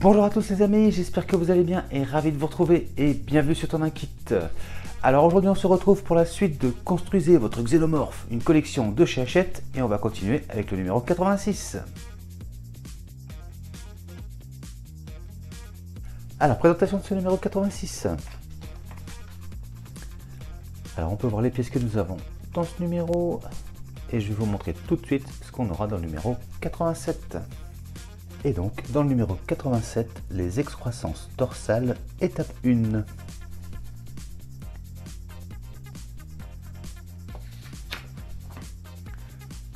Bonjour à tous les amis, j'espère que vous allez bien et ravi de vous retrouver et bienvenue sur Tourninkit. Alors aujourd'hui on se retrouve pour la suite de Construisez votre Xenomorph, une collection de chez Hachette, et on va continuer avec le numéro 86. Alors présentation de ce numéro 86. Alors on peut voir les pièces que nous avons dans ce numéro et je vais vous montrer tout de suite ce qu'on aura dans le numéro 87. Et donc, dans le numéro 87, les excroissances dorsales, étape 1.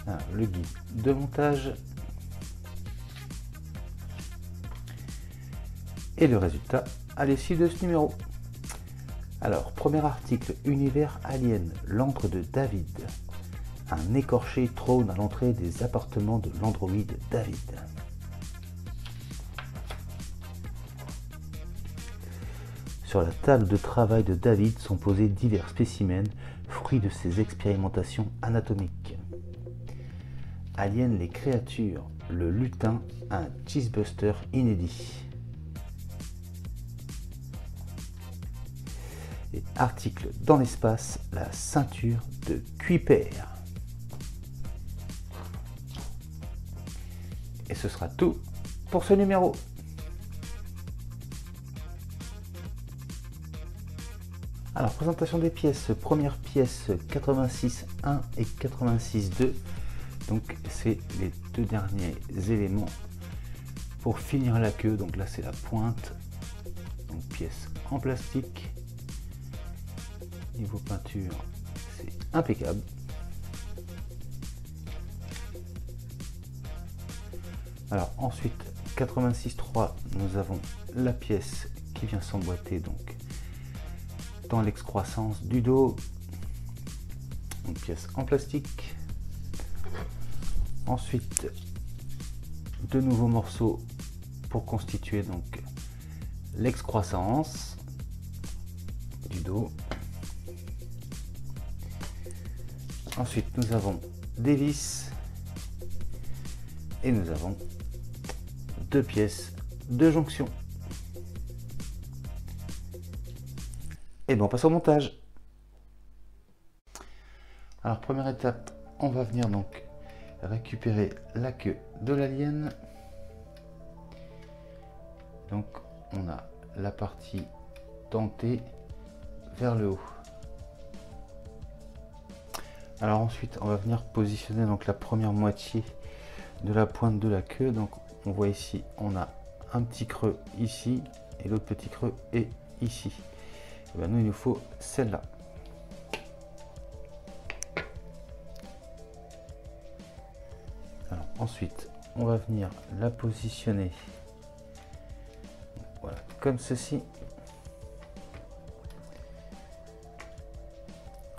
Alors, le guide de montage. Et le résultat à l'issue de ce numéro. Alors, premier article, Univers Alien, l'antre de David. Un écorché trône à l'entrée des appartements de l'androïde David. Sur la table de travail de David sont posés divers spécimens, fruits de ses expérimentations anatomiques. Alien les créatures, le lutin, un cheesebuster inédit. Et article dans l'espace, la ceinture de Kuiper. Et ce sera tout pour ce numéro. Alors, présentation des pièces. Première pièce 86.1 et 86.2. Donc, c'est les deux derniers éléments pour finir la queue. Donc là, c'est la pointe. Donc, pièce en plastique. Niveau peinture, c'est impeccable. Alors, ensuite, 86.3, nous avons la pièce qui vient s'emboîter. Donc, dans l'excroissance du dos, une pièce en plastique. Ensuite, deux nouveaux morceaux pour constituer donc l'excroissance du dos. Ensuite, nous avons des vis et nous avons deux pièces de jonction. Et bon, on passe au montage. Alors, première étape, on va venir donc récupérer la queue de l'alien. Donc, on a la partie dentée vers le haut. Alors ensuite, on va venir positionner donc la première moitié de la pointe de la queue. Donc, on voit ici, on a un petit creux ici et l'autre petit creux est ici. Et bien, nous, il nous faut celle-là. Alors ensuite, on va venir la positionner, voilà, comme ceci.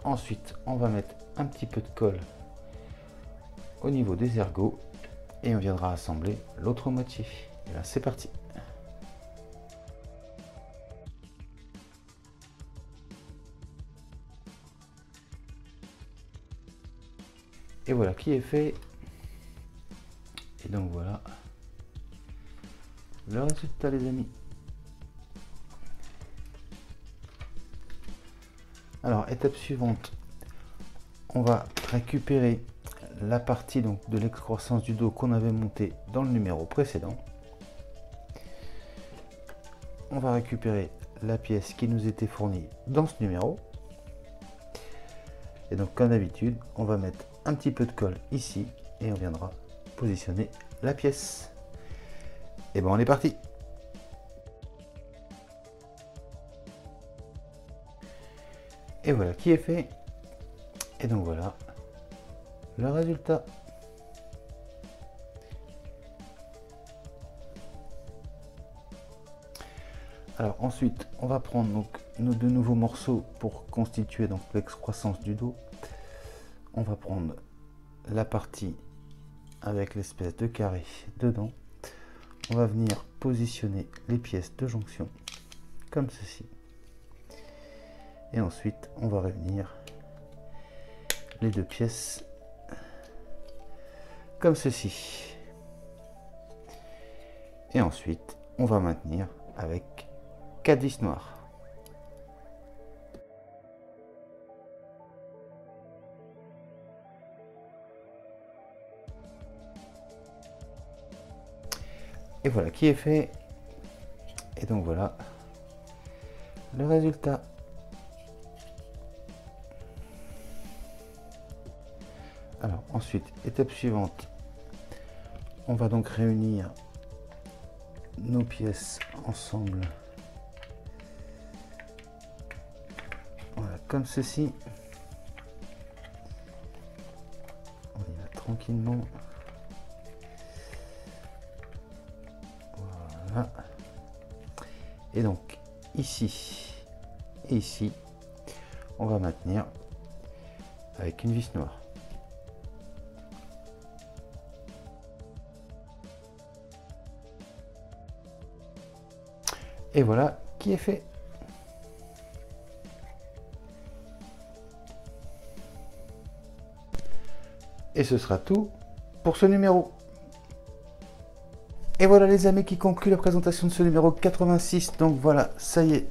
Ensuite, on va mettre un petit peu de colle au niveau des ergots et on viendra assembler l'autre moitié. Et là, c'est parti. Et voilà qui est fait. Et donc voilà le résultat, les amis. Alors, étape suivante, on va récupérer la partie donc de l'excroissance du dos qu'on avait monté dans le numéro précédent. On va récupérer la pièce qui nous était fournie dans ce numéro. Et donc, comme d'habitude, on va mettre un petit peu de colle ici et on viendra positionner la pièce. Et bon, on est parti. Et voilà qui est fait. Et donc voilà le résultat. Alors ensuite, on va prendre donc nos deux nouveaux morceaux pour constituer donc l'excroissance du dos. On va prendre la partie avec l'espèce de carré dedans. On va venir positionner les pièces de jonction comme ceci. Et ensuite, on va revenir les deux pièces comme ceci. Et ensuite, on va maintenir avec 4 vis noires. Et voilà qui est fait. Et donc voilà le résultat. Alors ensuite, étape suivante, on va donc réunir nos pièces ensemble. Voilà, comme ceci. On y va tranquillement. Voilà. Et donc ici et ici, on va maintenir avec une vis noire. Et voilà qui est fait. Et ce sera tout pour ce numéro. Et voilà les amis qui conclut la présentation de ce numéro 86. Donc voilà, ça y est,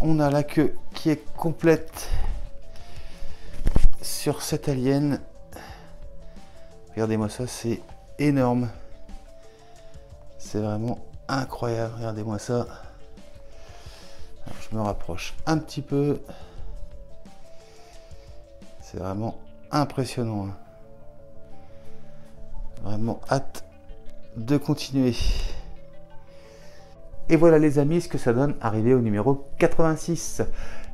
on a la queue qui est complète sur cet alien. Regardez-moi ça, c'est énorme. C'est vraiment incroyable, regardez-moi ça. Alors, je me rapproche un petit peu. C'est vraiment impressionnant. Vraiment hâte de continuer. Et voilà les amis ce que ça donne arrivé au numéro 86.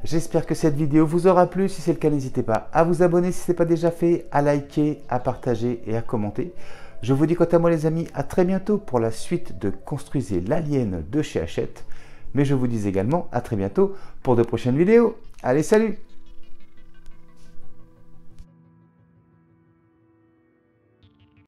J'espère que cette vidéo vous aura plu. Si c'est le cas, n'hésitez pas à vous abonner si ce n'est pas déjà fait, à liker, à partager et à commenter. Je vous dis quant à moi les amis, à très bientôt pour la suite de Construisez l'Alien de chez Hachette. Mais je vous dis également à très bientôt pour de prochaines vidéos. Allez, salut!